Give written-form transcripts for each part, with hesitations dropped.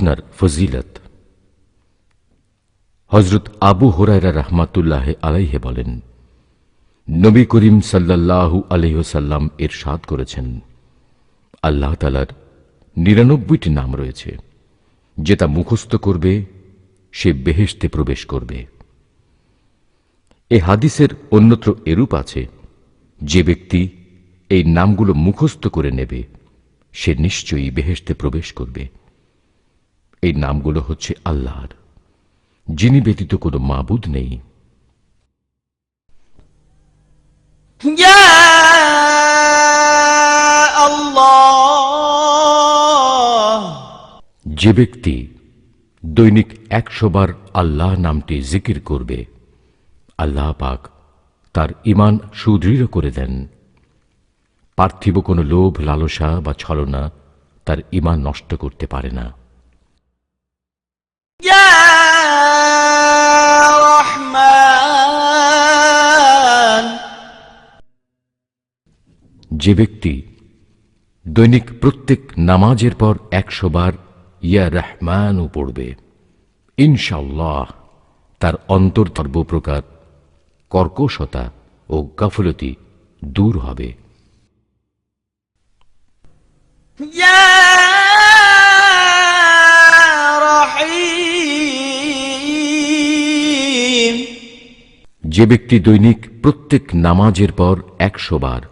আপনার ফজিলত। হযরত আবু হুরায়রা রাহমাতুল্লাহি আলাইহি বলেন, নবী করিম সাল্লাল্লাহু আলাইহি ওয়াসাল্লাম ইরশাদ করেছেন, আল্লাহ তাআলার ৯৯টি নাম রয়েছে, যে তা মুখস্থ করবে সে বেহেশতে প্রবেশ করবে। এই হাদিসের অন্যত্র এরূপ আছে, যে ব্যক্তি এই নামগুলো মুখস্থ করে নেবে সে নিশ্চয়ই বেহেশতে প্রবেশ করবে। এই নামগুলো হচ্ছে আল্লাহর, যিনি ব্যতীত কোনো মাবুদ নেই। ইয়া আল্লাহ। যে ব্যক্তি দৈনিক ১০০ বার আল্লাহ নামটি জিকির করবে, আল্লাহ পাক তার ঈমান সুদৃঢ় করে দেন। পার্থিব কোনো লোভ, লালসা বা ছলনা তার ঈমান নষ্ট করতে পারে না। ইয়া রহমান। যে ব্যক্তি দৈনিক প্রত্যেক নামাজের পর ১০০ বার ইয়া রহমানও পড়বে, ইনশাআল্লাহ তার অন্তর সর্বপ্রকার কর্কশতা ও গাফলতি দূর হবে। ইয়া রহিম। যে ব্যক্তি দৈনিক প্রত্যেক নামাজের পর ১০০ বার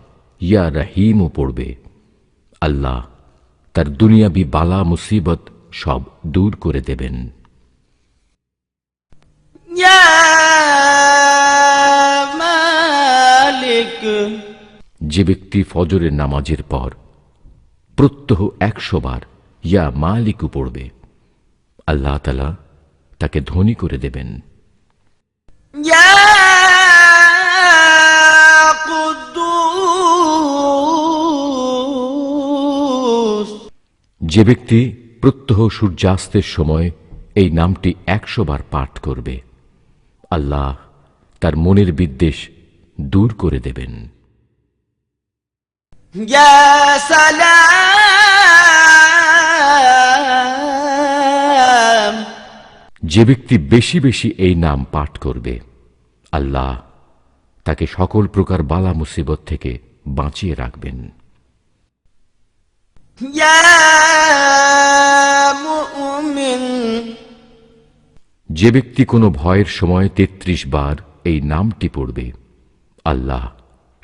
ইয়া রহিমও পড়বে, আল্লাহ তার দুনিয়াবি বালা মুসিবত সব দূর করে দেবেন। ইয়া মালিক। যে ব্যক্তি ফজরের নামাজের পর প্রত্যহ ১০০ বার ইয়া মালিকু পড়বে, আল্লাহ তাআলা তাকে ধনী করে দেবেন। ইয়া কুদ্দুস। যে ব্যক্তি প্রত্যহ সূর্যাস্তের সময় এই নামটি ১০০ বার পাঠ করবে, আল্লাহ তার মনের বিদ্বেষ দূর করে দেবেন। ইয়া সালাম। যে ব্যক্তি বেশি বেশি এই নাম পাঠ করবে, আল্লাহ তাকে সকল প্রকার বালা মুসিবত থেকে বাঁচিয়ে রাখবেন। ইয়া মুমিন। যে ব্যক্তি কোনো ভয়ের সময় ৩৩ বার এই নামটি পড়বে, আল্লাহ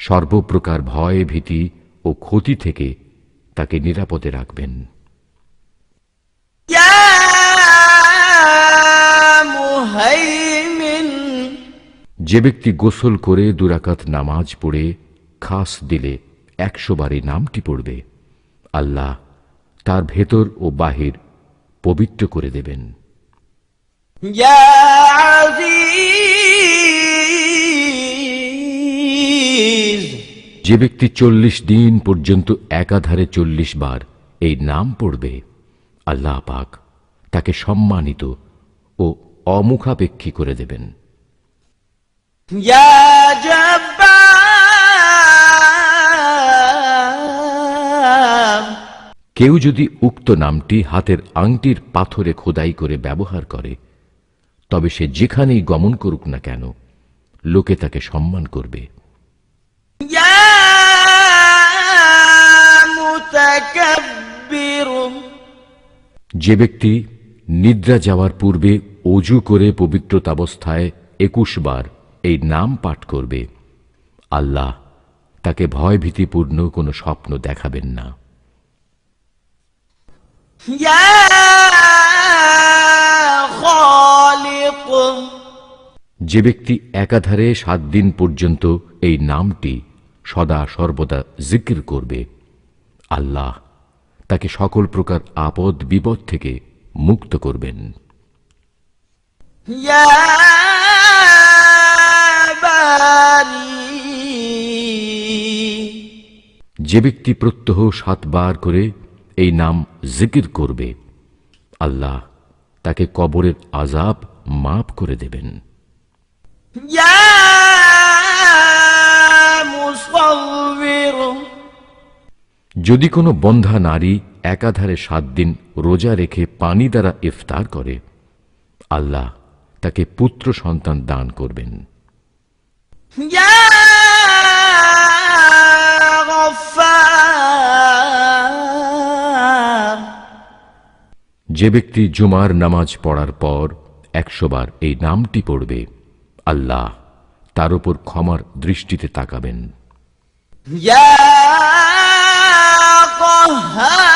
সর্বপ্রকার ভয়, ভীতি ও ক্ষতি থেকে তাকে নিরাপদে রাখবেন। ইয়া মুহাইমিন। যে ব্যক্তি গোসল করে ২ রাকাত নামাজ পড়ে খাস দিলে ১০০ বার এই নামটি পড়বে, আল্লাহ তার ভেতর ও বাহির পবিত্র করে দেবেন। ইয়া আজিজ। যে ব্যক্তি ৪০ দিন পর্যন্ত একাধারে ৪০ বার এই নাম পড়বে, আল্লাহ পাক তাকে সম্মানিত ও অমুখাপেক্ষী করে দেবেন। ইয়া জব্বার। কেউ যদি উক্ত নামটি হাতের আংটির পাথরে খোদাই করে ব্যবহার করে, তবে সে যেখানেই গমন করুক না কেন, লোকে তাকে সম্মান করবে। ইয়া মুতাকাব্বির। যে ব্যক্তি নিদ্রা যাওয়ার পূর্বে অজু করে পবিত্রতাবস্থায় ২১ বার এই নাম পাঠ করবে, আল্লাহ তাকে ভয়ভীতিপূর্ণ কোনো স্বপ্ন দেখাবেন না। ইয়া খালিক। যে ব্যক্তি একাধারে ৭ দিন পর্যন্ত এই নামটি সদা সর্বদা জিকির করবে, আল্লাহ তাকে সকল প্রকার আপদ বিপদ থেকে মুক্ত করবেন। ইয়া বারি। যে ব্যক্তি প্রত্যহ ৭ বার করে এই নাম জিকির করবে, আল্লাহ তাকে কবরের আযাব মাফ করে দেবেন। ইয়া মুসাউবির। যদি কোনো বন্ধ্যা নারী একাধারে 7 দিন রোজা রেখে পানি দ্বারা ইফতার করে, আল্লাহ তাকে পুত্র সন্তান দান করবেন। يا غفار যে ব্যক্তি জুমার নামাজ পড়ার পর 100 বার এই নামটি পড়বে, আল্লাহ তার উপর ক্ষমার দৃষ্টিতে তাকাবেন। يا قهار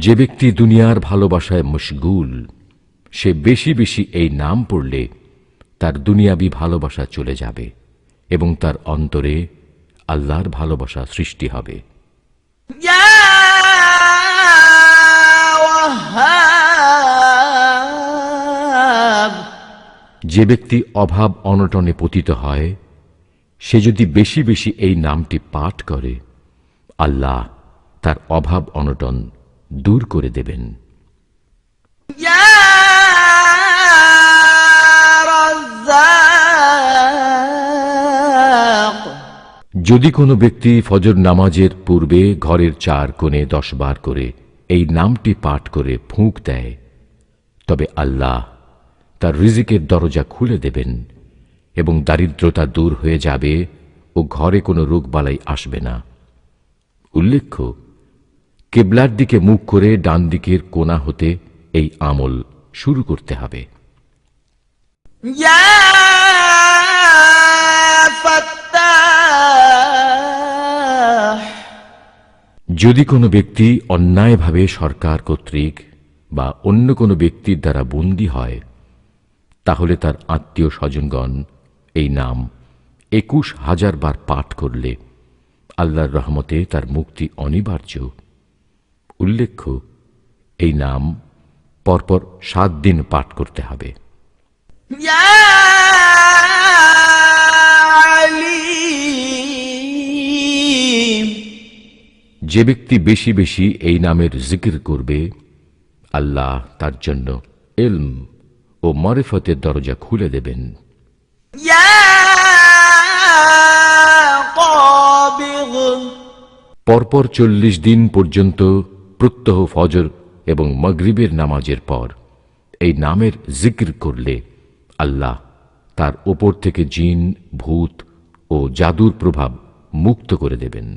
যে ব্যক্তি দুনিয়ার ভালোবাসায় মশগুল, সে বেশি বেশি এই নাম পড়লে তার দুনিয়াবি ভালোবাসা চলে যাবে এবং তার অন্তরে আল্লাহর ভালোবাসা সৃষ্টি হবে। يا وهاب যে ব্যক্তি অভাব অনটনে পতিত হয়, সে যদি বেশি বেশি এই নামটি পাঠ করে, আল্লাহ তার অভাব অনটন দূর করে দেবেন। يا رزاق যদি কোনো ব্যক্তি ফজর নামাজের পূর্বে ঘরের 4 কোণে 10 বার করে এই নামটি পাঠ করে ফুঁক দেয়, তবে আল্লাহ তার রিজিকের দরজা খুলে দেবেন এবং দারিদ্রতা দূর হয়ে যাবে ও ঘরে কোনো রোগবালাই আসবে না। উল্লেখ্য, কিবলার দিকে মুখ করে ডান দিকের কোণা হতে এই আমল শুরু করতে হবে। يا فتاح যদি কোনো ব্যক্তি অন্যায়ভাবে সরকার কর্তৃক বা অন্য কোনো ব্যক্তির দ্বারা বন্দী হয়, তাহলে তার আত্মীয় স্বজনগণ এই নাম 21,000 বার পাঠ করলে আল্লাহর রহমতে তার মুক্তি অনিবার্য। উল্লেখ্য, এই নাম পরপর 7 দিন পাঠ করতে হবে। يا عليم যে ব্যক্তি বেশি বেশি এই নামের জিকির করবে, আল্লাহ তার জন্য ইলম ও মারিফতের দরজা খুলে দেবেন। يا قابض পরপর 40 দিন পর্যন্ত প্রত্যহ ফজর এবং মাগরিবের নামাজের পর এই নামের জিকির করলে আল্লাহ তার উপর থেকে জিন, ভূত ও জাদুর প্রভাব মুক্ত করে দেবেন।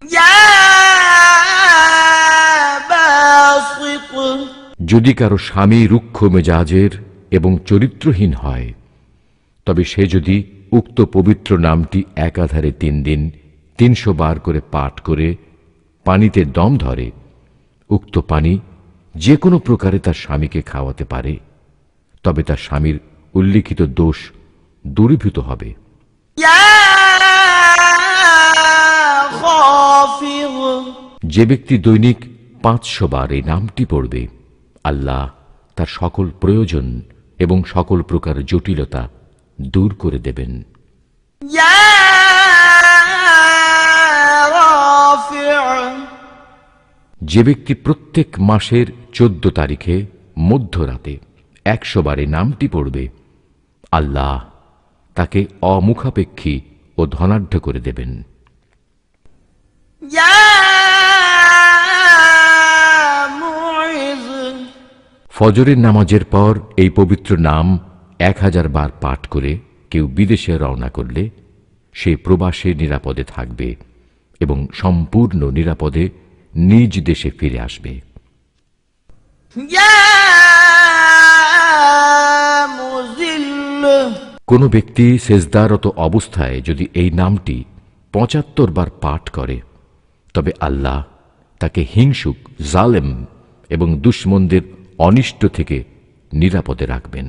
يا باسط যদি কারো স্বামী রুক্ষ মেজাজের এবং চরিত্রহীন হয়, তবে সে যদি উক্ত পবিত্র নামটি একাধারে 3 দিন 300 বার করে পাঠ করে পানিতে দম ধরে, উক্ত পানি যে কোনো প্রকারে তার স্বামীকে খাওয়াতে পারে, তবে তার স্বামীর উল্লিখিত দোষ দূরীভূত হবে। يا خافض যে ব্যক্তি দৈনিক 500 বার এই নামটি পড়বে, আল্লাহ তার সকল প্রয়োজন এবং সকল প্রকার জটিলতা দূর করে দেবেন। يا رافع যে ব্যক্তি প্রত্যেক মাসের 14 তারিখে মধ্যরাতে 100 বার এই নামটি পড়বে, আল্লাহ তাকে অমুখাপেক্ষী ও ধনাঢ্য করে দেবেন। يا معز ফজরের নামাজের পর এই পবিত্র নাম 1000 বার পাঠ করে কেউ বিদেশে রওনা করলে সে প্রবাসে নিরাপদে থাকবে এবং সম্পূর্ণ নিরাপদে নিজ দেশে ফিরে আসবে। يا مذل কোনো ব্যক্তি সেজদারত অবস্থায় যদি এই নামটি 75 বার পাঠ করে, তবে আল্লাহ তাকে হিংসুক, জালেম এবং দুশমনদের অনিষ্ট থেকে নিরাপদে রাখবেন।